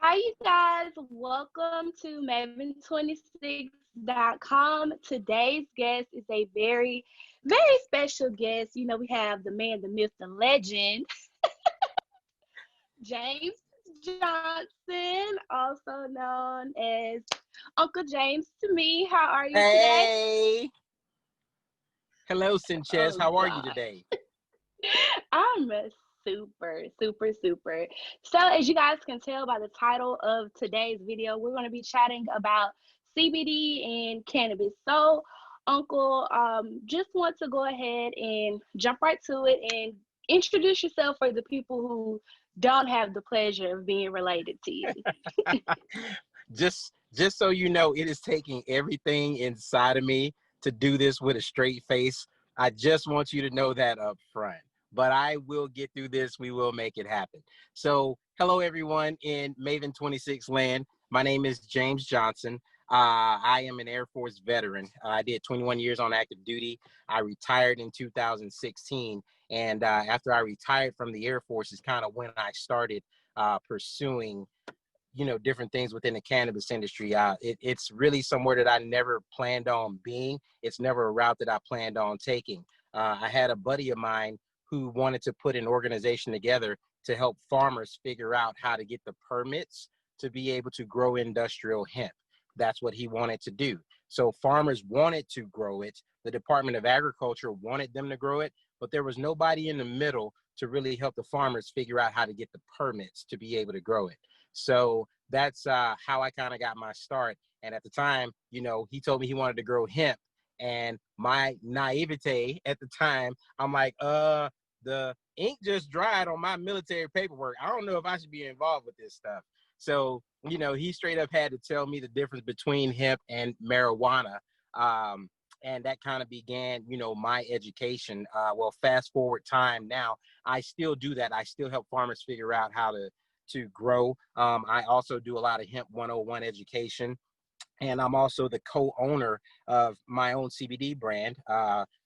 Hi, you guys. Welcome to Mayven26.com. Today's guest is a very, very special guest. We have the man, the myth, the legend, James Johnson, also known as Uncle James to me. How are you today? Hey. Hello, Sanchez. Oh, How are you God. today? I'm super, super, super. So, as you guys can tell by the title of today's video, we're going to be chatting about CBD and cannabis. So, Uncle, just want to go ahead and jump right to it and introduce yourself for the people who don't have the pleasure of being related to you. Just so you know, it is taking everything inside of me to do this with a straight face. I just want you to know that up front. But I will get through this. We will make it happen. So, hello everyone in Maven26 land. My name is James Johnson. I am an Air Force veteran. I did 21 years on active duty. I retired in 2016. And after I retired from the Air Force is kind of when I started pursuing different things within the cannabis industry. It's really somewhere that I never planned on being. It's never a route that I planned on taking. I had a buddy of mine who wanted to put an organization together to help farmers figure out how to get the permits to be able to grow industrial hemp. That's what he wanted to do. So farmers wanted to grow it. The Department of Agriculture wanted them to grow it, but there was nobody in the middle to really help the farmers figure out how to get the permits to be able to grow it. So that's how I kind of got my start. And at the time, he told me he wanted to grow hemp. And my naivete at the time, I'm like, the ink just dried on my military paperwork. I don't know if I should be involved with this stuff. So, he straight up had to tell me the difference between hemp and marijuana. And that kind of began, my education. Well, fast forward time now, I still do that. I still help farmers figure out how to grow. I also do a lot of Hemp 101 education. And I'm also the co-owner of my own CBD brand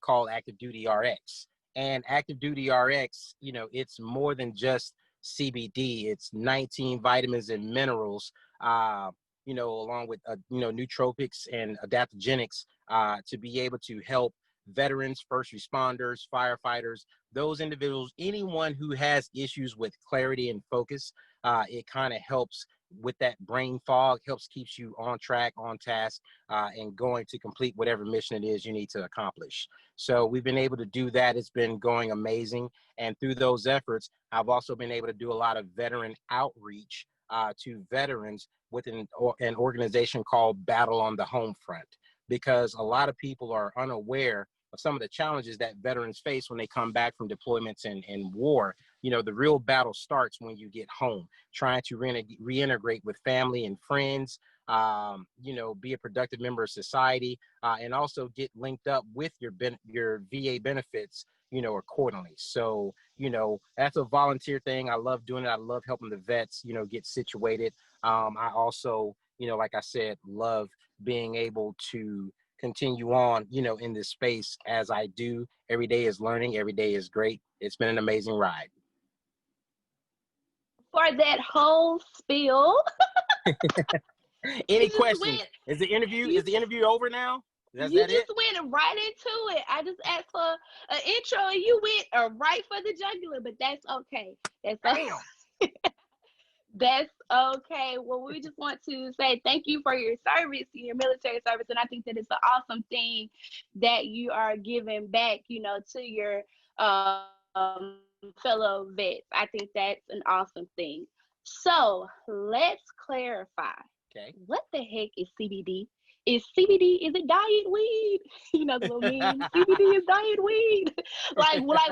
called Active Duty RX. And Active Duty RX, it's more than just CBD. It's 19 vitamins and minerals, along with, nootropics and adaptogenics to be able to help veterans, first responders, firefighters, those individuals, anyone who has issues with clarity and focus. It kind of helps with that brain fog, helps keeps you on track, on task, and going to complete whatever mission it is you need to accomplish. So we've been able to do that. It's been going amazing. And through those efforts, I've also been able to do a lot of veteran outreach to veterans with an organization called Battle on the Home Front, because a lot of people are unaware of some of the challenges that veterans face when they come back from deployments and war. The real battle starts when you get home, trying to reintegrate with family and friends, be a productive member of society, and also get linked up with your VA benefits, accordingly. So, that's a volunteer thing. I love doing it. I love helping the vets, get situated. I also, like I said, love being able to continue on, in this space as I do. Every day is learning. Every day is great. It's been an amazing ride. For that whole spiel, Any you just questions? went. Is the interview over now? Is You that it? just went right into it. I just asked for an intro and you went right for the jugular, but that's okay. Damn. That's okay. Well, we just want to say thank you for your service, your military service, and I think that it's an awesome thing that you are giving back, to your fellow vets. I think that's an awesome thing. So let's clarify. Okay. What the heck is CBD? Is CBD, is it diet weed? The little meme, CBD is diet weed. like what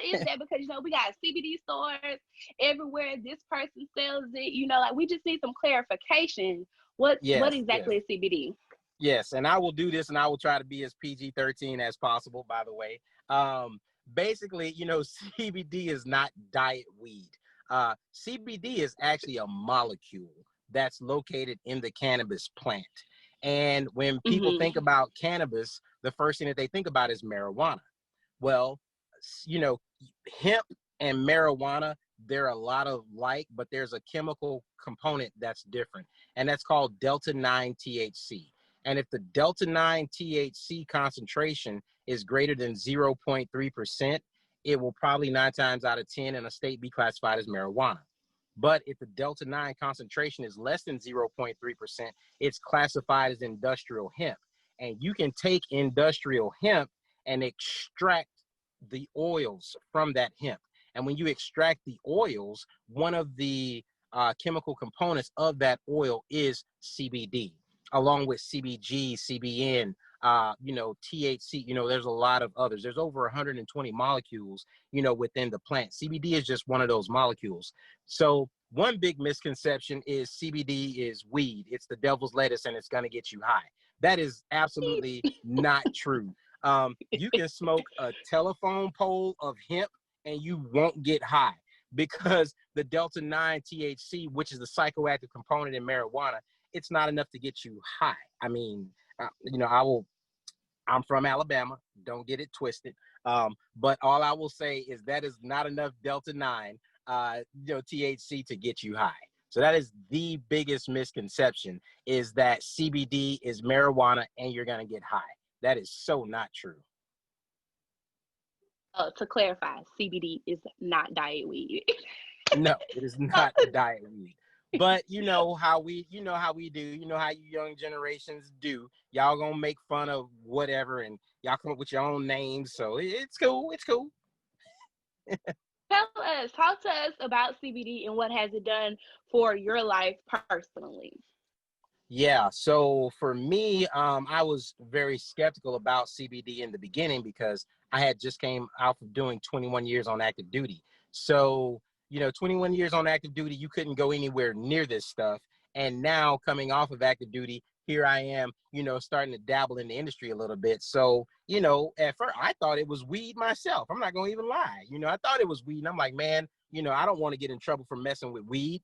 is that? Because we got CBD stores everywhere. This person sells it. We just need some clarification. What exactly is CBD? Yes, and I will do this, and I will try to be as PG-13 as possible, by the way. Basically, CBD is not diet weed. CBD is actually a molecule that's located in the cannabis plant. And when people think about cannabis, the first thing that they think about is marijuana. Well, hemp and marijuana, they're a lot of like, but there's a chemical component that's different, and that's called delta 9 THC. And if the delta 9 THC concentration is greater than 0.3%, it will probably 9 times out of 10 in a state be classified as marijuana. But if the delta 9 concentration is less than 0.3%, it's classified as industrial hemp. And you can take industrial hemp and extract the oils from that hemp. And when you extract the oils, one of the chemical components of that oil is CBD, along with CBG, CBN, THC. There's a lot of others. There's over 120 molecules, within the plant. CBD is just one of those molecules. So one big misconception is CBD is weed. It's the devil's lettuce and it's going to get you high. That is absolutely not true. You can smoke a telephone pole of hemp and you won't get high, because the delta 9 THC, which is the psychoactive component in marijuana, it's not enough to get you high. I mean, I'm from Alabama. Don't get it twisted. But all I will say is that is not enough delta 9, THC to get you high. So that is the biggest misconception, is that CBD is marijuana and you're going to get high. That is so not true. To clarify, CBD is not diet weed. No, it is not diet weed. But you know how we do, how you young generations do. Y'all gonna make fun of whatever, and y'all come up with your own names. So it's cool. It's cool. Talk to us about CBD and what has it done for your life personally. Yeah, so for me, I was very skeptical about CBD in the beginning, because I had just came out of doing 21 years on active duty. So, 21 years on active duty, you couldn't go anywhere near this stuff. And now coming off of active duty, here I am, starting to dabble in the industry a little bit. So, at first I thought it was weed myself. I'm not gonna even lie. I thought it was weed. And I'm like, man, I don't want to get in trouble for messing with weed,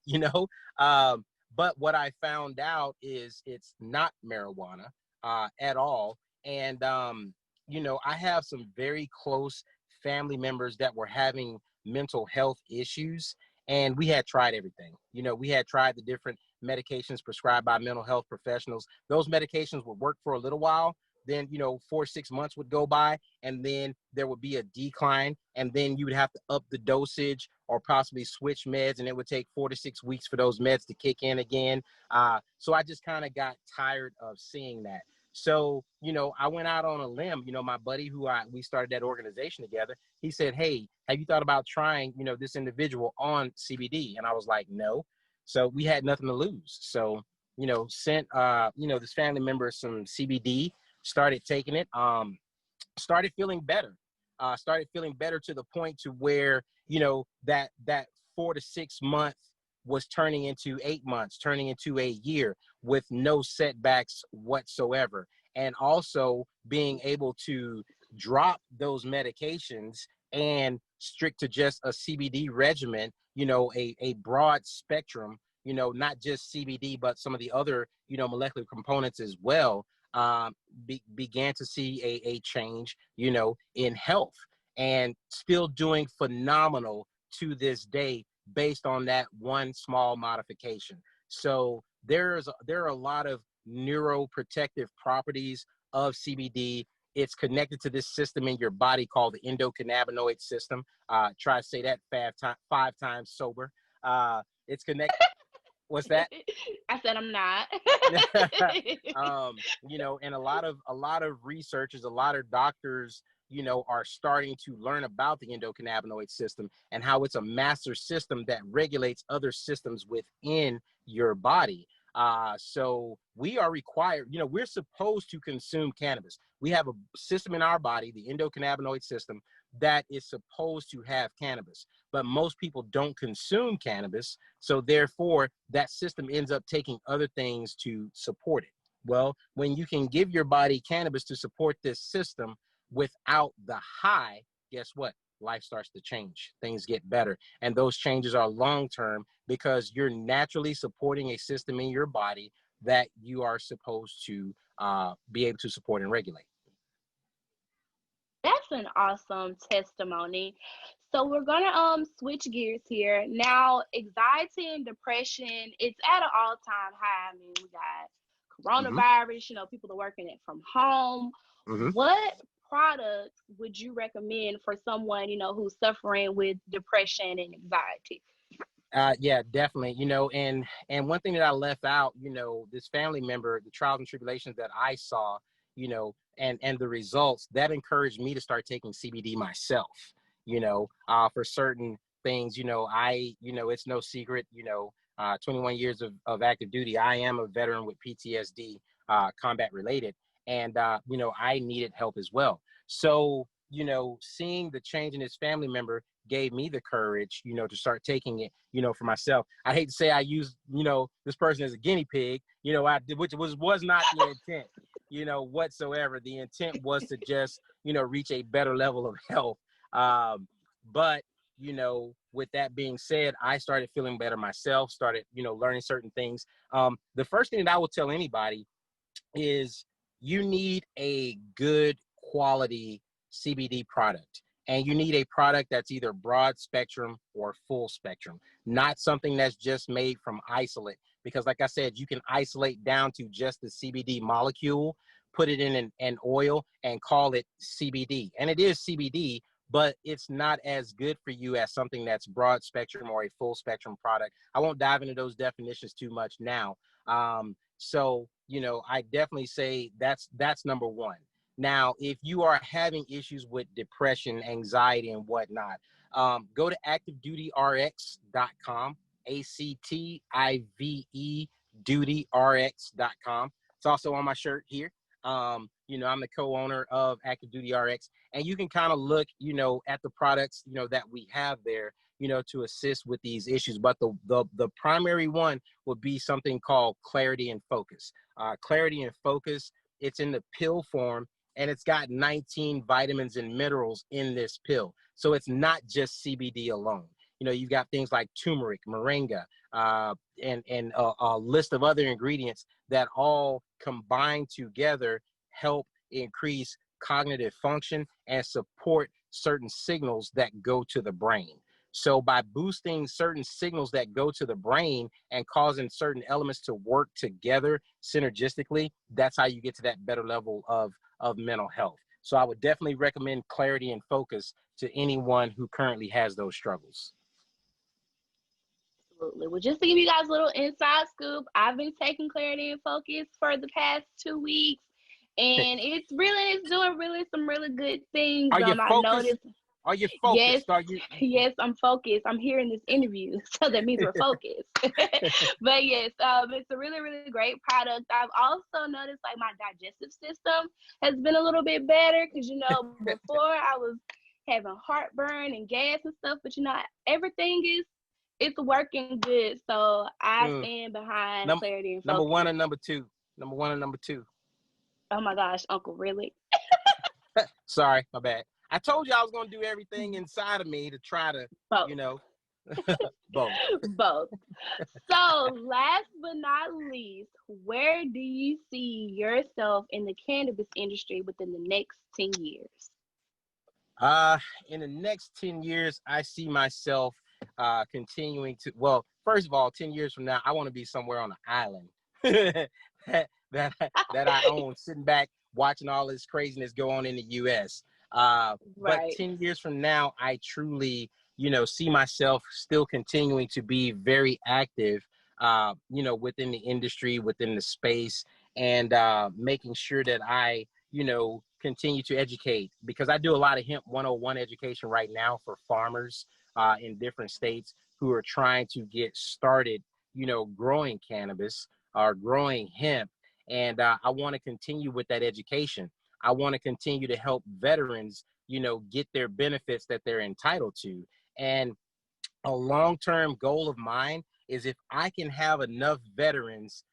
Um, but what I found out is it's not marijuana at all. And, I have some very close family members that were having mental health issues. And we had tried everything. We had tried the different medications prescribed by mental health professionals. Those medications would work for a little while. Then, 4 or 6 months would go by, and then there would be a decline. And then you would have to up the dosage or possibly switch meds, and it would take 4 to 6 weeks for those meds to kick in again. So I just kind of got tired of seeing that. So, I went out on a limb. My buddy who we started that organization together, he said, hey, have you thought about trying, this individual on CBD? And I was like, no. So we had nothing to lose. So, sent, this family member some CBD, started taking it, started feeling better. Started feeling better to the point to where, that 4 to 6 month was turning into 8 months, turning into a year with no setbacks whatsoever. And also being able to drop those medications and strict to just a CBD regimen, a broad spectrum, not just CBD, but some of the other, molecular components as well. Began to see a change, in health, and still doing phenomenal to this day based on that one small modification. So there are a lot of neuroprotective properties of CBD. It's connected to this system in your body called the endocannabinoid system. Try to say that 5 times sober. It's connected. What's that? I said I'm not. And a lot of researchers, a lot of doctors, are starting to learn about the endocannabinoid system and how it's a master system that regulates other systems within your body. So we are required, we're supposed to consume cannabis. We have a system in our body, the endocannabinoid system, that is supposed to have cannabis, but most people don't consume cannabis. So therefore that system ends up taking other things to support it. Well, when you can give your body cannabis to support this system without the high, guess what? Life starts to change. Things get better. And those changes are long-term, because you're naturally supporting a system in your body that you are supposed to be able to support and regulate. That's an awesome testimony. So we're gonna switch gears here. Now, anxiety and depression, it's at an all-time high. I mean, we got Mm-hmm. coronavirus, people are working it from home. Mm-hmm. What products would you recommend for someone, who's suffering with depression and anxiety? Yeah, definitely. And one thing that I left out, this family member, the trials and tribulations that I saw, and the results that encouraged me to start taking CBD myself. For certain things, it's no secret. 21 years of active duty. I am a veteran with PTSD, combat related, and I needed help as well. So, seeing the change in his family member gave me the courage, to start taking it, for myself. I hate to say I used, this person as a guinea pig, which was not the intent, whatsoever. The intent was to just, reach a better level of health. But, with that being said, I started feeling better myself, started, learning certain things. The first thing that I will tell anybody is you need a good quality CBD product. And you need a product that's either broad spectrum or full spectrum, not something that's just made from isolate. Because, like I said, you can isolate down to just the CBD molecule, put it in an oil, and call it CBD. And it is CBD, but it's not as good for you as something that's broad spectrum or a full spectrum product. I won't dive into those definitions too much now. So, I definitely say that's number one. Now, if you are having issues with depression, anxiety, and whatnot, go to activedutyrx.com, ACTIVE dutyrx.com. It's also on my shirt here. I'm the co-owner of Active Duty RX, and you can kind of look, at the products, that we have there, to assist with these issues. But the primary one would be something called Clarity and Focus. Clarity and Focus, it's in the pill form, and it's got 19 vitamins and minerals in this pill. So it's not just CBD alone. You've got things like turmeric, moringa, and a list of other ingredients that all combine together help increase cognitive function and support certain signals that go to the brain. So by boosting certain signals that go to the brain and causing certain elements to work together synergistically, that's how you get to that better level of mental health. So I would definitely recommend Clarity and Focus to anyone who currently has those struggles. Absolutely. Well, just to give you guys a little inside scoop, I've been taking Clarity and Focus for the past 2 weeks, and it's doing really some really good things. Are you I focused? noticed. Are you Yes, focused? Are you? yes, I'm focused. I'm hearing this interview, so that means we're focused. But yes, it's a really, really great product. I've also noticed like my digestive system has been a little bit better because before I was having heartburn and gas and stuff, but everything it's working good. So I Mm. stand behind Num- Clarity and Number Focus. one and number two. Number one and number two. Oh my gosh, Uncle, really? Sorry, my bad. I told you I was going to do everything inside of me to try to, Both. you know, both. Both. So, last but not least, where do you see yourself in the cannabis industry within the next 10 years? In the next 10 years, I see myself continuing to, well, first of all, 10 years from now, I want to be somewhere on an island that I own, sitting back, watching all this craziness go on in the U.S. But Right. 10 years from now, I truly, see myself still continuing to be very active, within the industry, within the space, and making sure that I, continue to educate, because I do a lot of hemp 101 education right now for farmers in different states who are trying to get started, growing cannabis or growing hemp. And I want to continue with that education. I want to continue to help veterans, get their benefits that they're entitled to. And a long-term goal of mine is if I can have enough veterans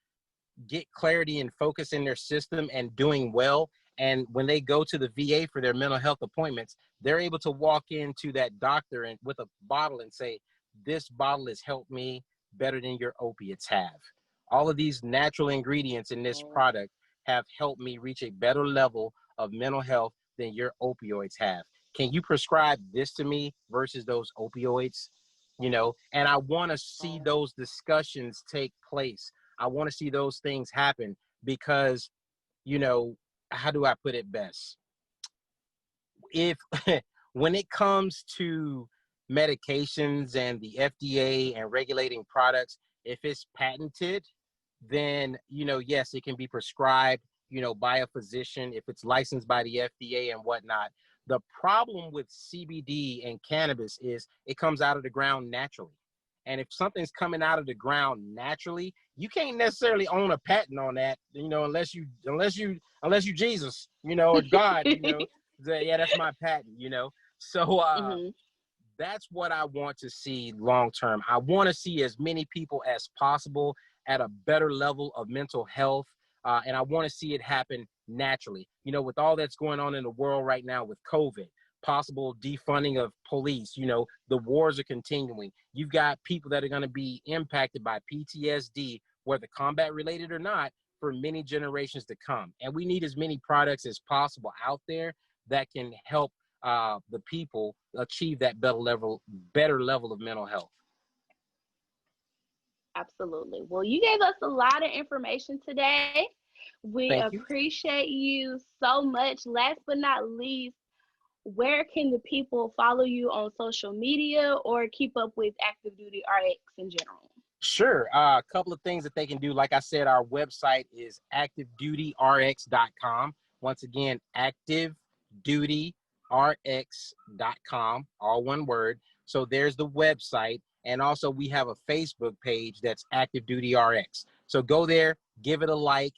get clarity and focus in their system and doing well, and when they go to the VA for their mental health appointments, they're able to walk into that doctor and with a bottle and say, this bottle has helped me better than your opiates have. All of these natural ingredients in this product have helped me reach a better level of mental health than your opioids have. can you prescribe this to me versus those opioids? You know, and I want to see those discussions take place. I want to see those things happen because, you know, how do I put it best? If when it comes to medications and the FDA and regulating products, if it's patented, then, you know, yes, it can be prescribed, you know, by a physician if it's licensed by the FDA and whatnot. The problem with CBD and cannabis is it comes out of the ground naturally. And if something's coming out of the ground naturally, you can't necessarily own a patent on that, you know, unless you Jesus, you know, or God, you know, say, yeah, that's my patent, you know. So that's what I want to see long term. I want to see as many people as possible at a better level of mental health. And I want to see it happen naturally. You know, with all that's going on in the world right now with COVID, possible defunding of police, you know, the wars are continuing. You've got people that are going to be impacted by PTSD, whether combat related or not, for many generations to come. And we need as many products as possible out there that can help the people achieve that better level of mental health. Absolutely. Well, you gave us a lot of information today. We Thank you. appreciate you so much. Last but not least, where can the people follow you on social media or keep up with Active Duty RX in general? Sure. A couple of things that they can do. Like I said, our website is activedutyrx.com. Once again, activedutyrx.com, all one word. So there's the website. And also we have a Facebook page that's Active Duty RX. So go there, give it a like,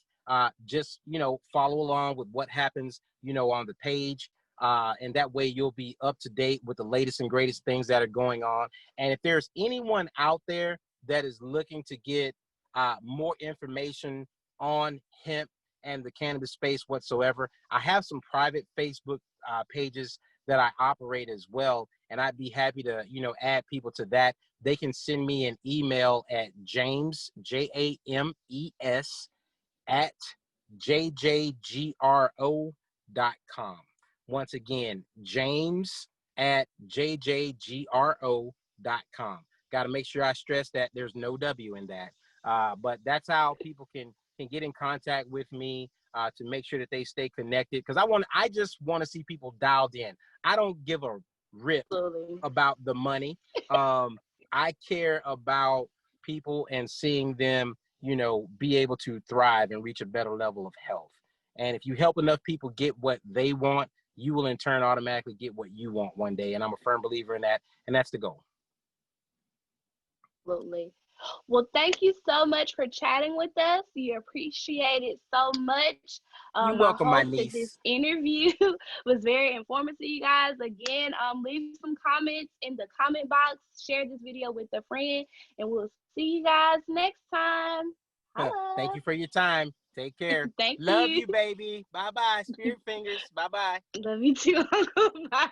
just, you know, follow along with what happens, you know, on the page. And that way you'll be up to date with the latest and greatest things that are going on. And if there's anyone out there that is looking to get more information on hemp and the cannabis space whatsoever, I have some private Facebook pages that I operate as well. And I'd be happy to, you know, add people to that. They can send me an email at James, James, at jjgro.com. Once again, James at jjgro.com. Got to make sure I stress that there's no W in that. But that's how people can get in contact with me to make sure that they stay connected. Because I just want to see people dialed in. I don't give a rip Absolutely. about the money. I care about people and seeing them, you know, be able to thrive and reach a better level of health. And if you help enough people get what they want, you will in turn automatically get what you want one day. And I'm a firm believer in that. And that's the goal. Absolutely. Well, thank you so much for chatting with us. We appreciate it so much. You're I welcome, my hope that this niece. interview was very informative, you guys. Again, leave some comments in the comment box. Share this video with a friend, and we'll see you guys next time. Thank Holla. you for your time. Take care. Thank Love you. you, baby. Bye-bye. Spirit fingers. Bye-bye. Love you too, Uncle. Bye.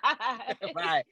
Bye.